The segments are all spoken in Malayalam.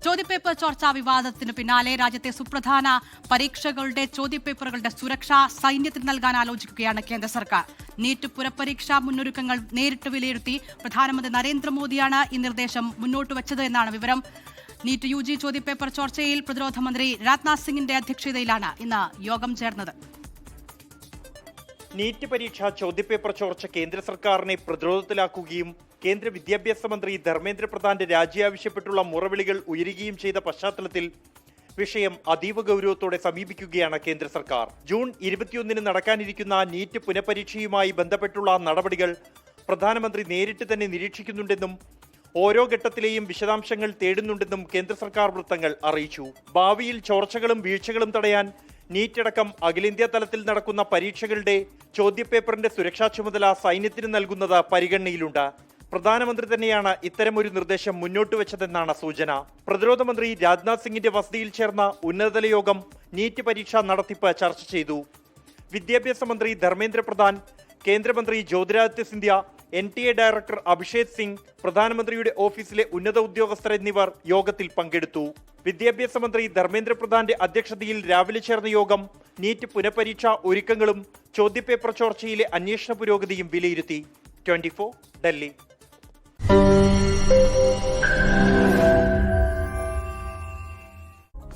ചോദ്യപേപ്പർ ചോർച്ചാ വിവാദത്തിന് പിന്നാലെ രാജ്യത്തെ സുപ്രധാന പരീക്ഷകളുടെ ചോദ്യപേപ്പറുകളുടെ സുരക്ഷ സൈന്യത്തിന് നൽകാൻ ആലോചിക്കുകയാണ് കേന്ദ്ര സർക്കാർ. നീറ്റ് പുനഃപരീക്ഷാ മുന്നൊരുക്കങ്ങൾ നേരിട്ട് വിലയിരുത്തി പ്രധാനമന്ത്രി നരേന്ദ്രമോദിയാണ് ഈ നിർദ്ദേശം മുന്നോട്ട് വച്ചത് എന്നാണ് വിവരം. നീറ്റ് UG ചോദ്യപേപ്പർ ചോർച്ചയിൽ പ്രതിരോധ മന്ത്രി രാജ്നാഥ് സിംഗിന്റെ അധ്യക്ഷതയിലാണ് ഇന്ന് യോഗം ചേർന്നത്. നീറ്റ് പരീക്ഷാ ചോദ്യപേപ്പർ ചോർച്ച കേന്ദ്ര സർക്കാരിനെ പ്രതിരോധത്തിലാക്കുകയും കേന്ദ്ര വിദ്യാഭ്യാസ മന്ത്രി ധർമ്മേന്ദ്ര പ്രധാന്റെ രാജി ആവശ്യപ്പെട്ടുള്ള മുറവിളികൾ ഉയരുകയും ചെയ്ത പശ്ചാത്തലത്തിൽ വിഷയം അതീവ ഗൗരവത്തോടെ സമീപിക്കുകയാണ് കേന്ദ്ര സർക്കാർ. ജൂൺ 21 നടക്കാനിരിക്കുന്ന നീറ്റ് പുനഃപരീക്ഷയുമായി ബന്ധപ്പെട്ടുള്ള നടപടികൾ പ്രധാനമന്ത്രി നേരിട്ട് തന്നെ നിരീക്ഷിക്കുന്നുണ്ടെന്നും ഓരോ ഘട്ടത്തിലെയും വിശദാംശങ്ങൾ തേടുന്നുണ്ടെന്നും കേന്ദ്ര സർക്കാർ വൃത്തങ്ങൾ അറിയിച്ചു. ഭാവിയിൽ ചോർച്ചകളും വീഴ്ചകളും തടയാൻ നീറ്റ് അടക്കം അഖിലേന്ത്യാ തലത്തിൽ നടക്കുന്ന പരീക്ഷകളുടെ ചോദ്യപേപ്പറിന്റെ സുരക്ഷാ ചുമതല സൈന്യത്തിന് നൽകുന്നത് പരിഗണനയിലുണ്ട്. പ്രധാനമന്ത്രി തന്നെയാണ് ഇത്തരമൊരു നിർദ്ദേശം മുന്നോട്ട് വെച്ചതെന്നാണ് സൂചന. പ്രതിരോധ മന്ത്രി രാജ്നാഥ് സിംഗിന്റെ വസതിയിൽ ചേർന്ന ഉന്നതതല യോഗം നീറ്റ് പരീക്ഷാ നടത്തിപ്പ് ചർച്ച ചെയ്തു. വിദ്യാഭ്യാസ മന്ത്രി ധർമ്മേന്ദ്ര പ്രധാൻ, കേന്ദ്രമന്ത്രി ജ്യോതിരാദിത്യ സിന്ധ്യ, NTA ഡയറക്ടർ അഭിഷേക് സിംഗ്, പ്രധാനമന്ത്രിയുടെ ഓഫീസിലെ ഉന്നത ഉദ്യോഗസ്ഥർ എന്നിവർ യോഗത്തിൽ പങ്കെടുത്തു. വിദ്യാഭ്യാസ മന്ത്രി ധർമ്മേന്ദ്ര പ്രധാന്റെ അധ്യക്ഷതയിൽ രാവിലെ ചേർന്ന യോഗം നീറ്റ് പുനഃപരീക്ഷാ ഒരുക്കങ്ങളും ചോദ്യപേപ്പർ ചോർച്ചയിലെ അന്വേഷണ പുരോഗതിയും വിലയിരുത്തി. 24 ഡൽഹി.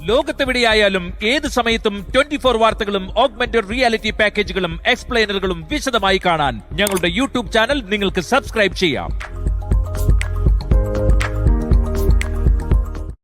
ലോകത്തെവിടെയായാലും ഏത് സമയത്തും 24 വാർത്തകളും ഓഗ്മെന്റഡ് റിയാലിറ്റി പാക്കേജുകളും എക്സ്പ്ലെയിനറുകളും വിശദമായി കാണാൻ ഞങ്ങളുടെ YouTube ചാനൽ നിങ്ങൾക്ക് സബ്സ്ക്രൈബ് ചെയ്യാം.